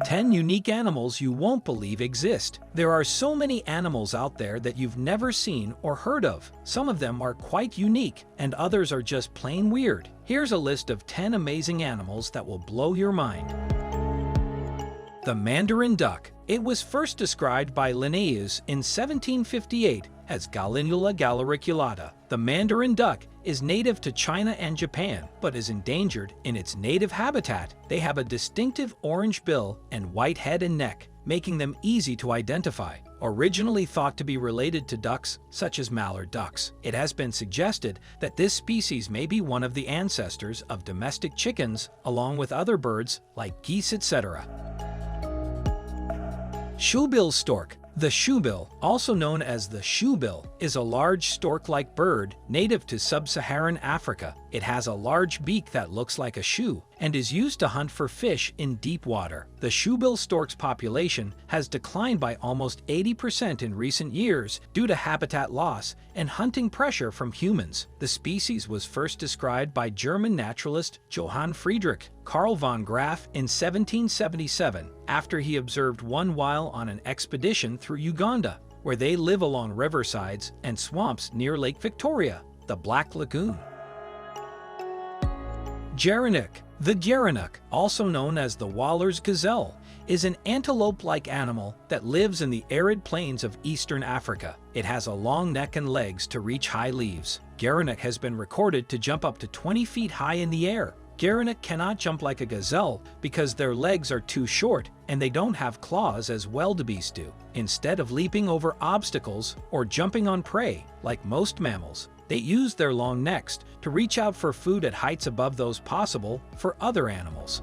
10 unique animals you won't believe exist. There are so many animals out there that you've never seen or heard of. Some of them are quite unique, and others are just plain weird. Here's a list of 10 amazing animals that will blow your mind. The Mandarin duck. It was first described by Linnaeus in 1758 as Gallinula galliculata. The Mandarin duck is native to China and Japan, but is endangered in its native habitat. They have a distinctive orange bill and white head and neck, making them easy to identify. Originally thought to be related to ducks, such as mallard ducks, it has been suggested that this species may be one of the ancestors of domestic chickens, along with other birds like geese, etc. Shoebill stork. The shoebill, also known as the shoebill, is a large stork-like bird native to sub-Saharan Africa. It has a large beak that looks like a shoe and is used to hunt for fish in deep water. The shoebill stork's population has declined by almost 80% in recent years due to habitat loss and hunting pressure from humans. The species was first described by German naturalist Johann Friedrich Karl von Graff in 1777 after he observed one while on an expedition through Uganda, where they live along riversides and swamps near Lake Victoria, the Black Lagoon. Gerenuk. The gerenuk, also known as the Waller's gazelle, is an antelope-like animal that lives in the arid plains of eastern Africa. It has a long neck and legs to reach high leaves. Gerenuk has been recorded to jump up to 20 feet high in the air. Gerenuk cannot jump like a gazelle because their legs are too short and they don't have claws as wildebeest do. Instead of leaping over obstacles or jumping on prey, like most mammals, they use their long necks to reach out for food at heights above those possible for other animals.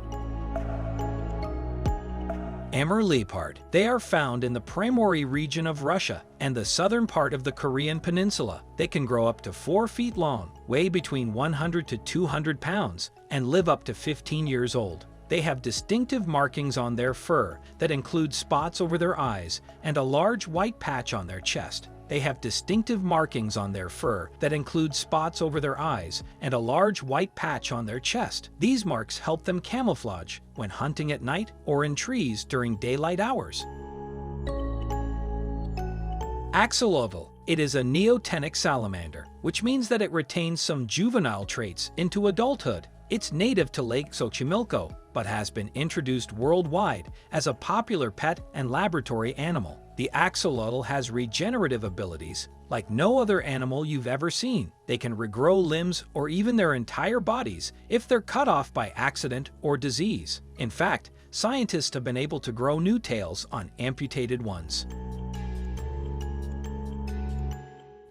Emmer Lee. They are found in the Primorye region of Russia and the southern part of the Korean peninsula. They can grow up to 4 feet long, weigh between 100 to 200 pounds, and live up to 15 years old. They have distinctive markings on their fur that include spots over their eyes and a large white patch on their chest. They have distinctive markings on their fur that include spots over their eyes and a large white patch on their chest. These marks help them camouflage when hunting at night or in trees during daylight hours. Axolotl. It is a neotenic salamander, which means that it retains some juvenile traits into adulthood. It's native to Lake Xochimilco, but has been introduced worldwide as a popular pet and laboratory animal. The axolotl has regenerative abilities like no other animal you've ever seen. They can regrow limbs or even their entire bodies if they're cut off by accident or disease. In fact, scientists have been able to grow new tails on amputated ones.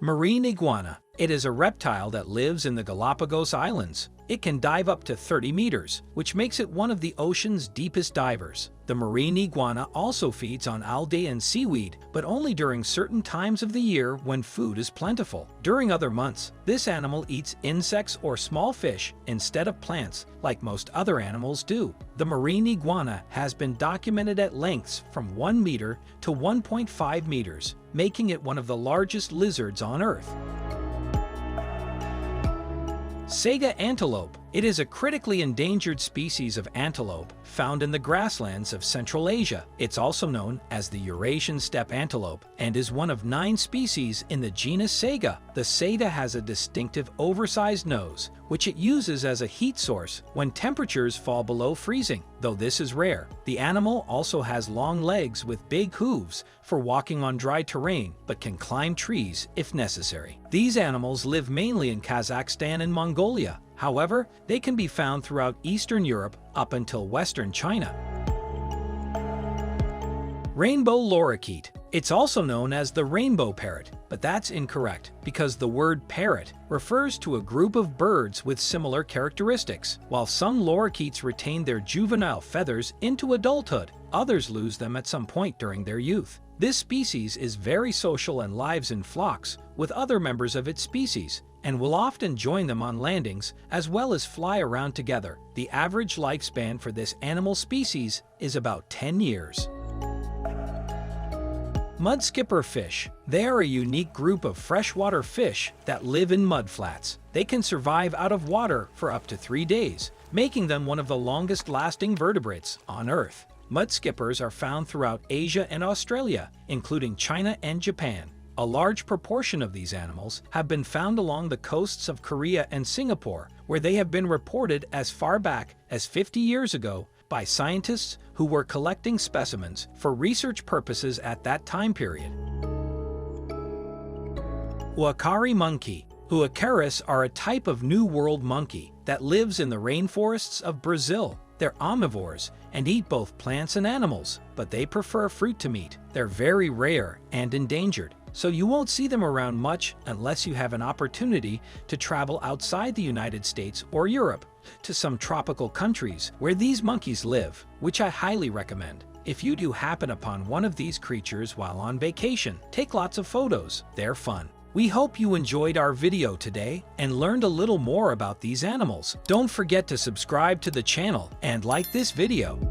Marine iguana. It is a reptile that lives in the Galapagos Islands. It can dive up to 30 meters, which makes it one of the ocean's deepest divers. The marine iguana also feeds on algae and seaweed, but only during certain times of the year when food is plentiful. During other months, this animal eats insects or small fish instead of plants, like most other animals do. The marine iguana has been documented at lengths from 1 meter to 1.5 meters, making it one of the largest lizards on Earth. Sega antelope. It is a critically endangered species of antelope found in the grasslands of Central Asia. It's also known as the Eurasian steppe antelope and is one of 9 species in the genus Sega. The Sega has a distinctive oversized nose, which it uses as a heat source when temperatures fall below freezing, though this is rare. The animal also has long legs with big hooves for walking on dry terrain, but can climb trees if necessary. These animals live mainly in Kazakhstan and Mongolia. However, they can be found throughout Eastern Europe up until Western China. Rainbow lorikeet. It's also known as the rainbow parrot, but that's incorrect because the word parrot refers to a group of birds with similar characteristics. While some lorikeets retain their juvenile feathers into adulthood, others lose them at some point during their youth. This species is very social and lives in flocks with other members of its species, and will often join them on landings as well as fly around together. The average lifespan for this animal species is about 10 years. Mudskipper fish. They are a unique group of freshwater fish that live in mudflats. They can survive out of water for up to 3 days, making them one of the longest-lasting vertebrates on Earth. Mudskippers are found throughout Asia and Australia, including China and Japan. A large proportion of these animals have been found along the coasts of Korea and Singapore, where they have been reported as far back as 50 years ago by scientists who were collecting specimens for research purposes at that time period. Wakari monkey. Huacaris are a type of New World monkey that lives in the rainforests of Brazil. They're omnivores and eat both plants and animals, but they prefer fruit to meat. They're very rare and endangered, so you won't see them around much unless you have an opportunity to travel outside the United States or Europe to some tropical countries where these monkeys live, which I highly recommend. If you do happen upon one of these creatures while on vacation, take lots of photos. They're fun. We hope you enjoyed our video today and learned a little more about these animals. Don't forget to subscribe to the channel and like this video.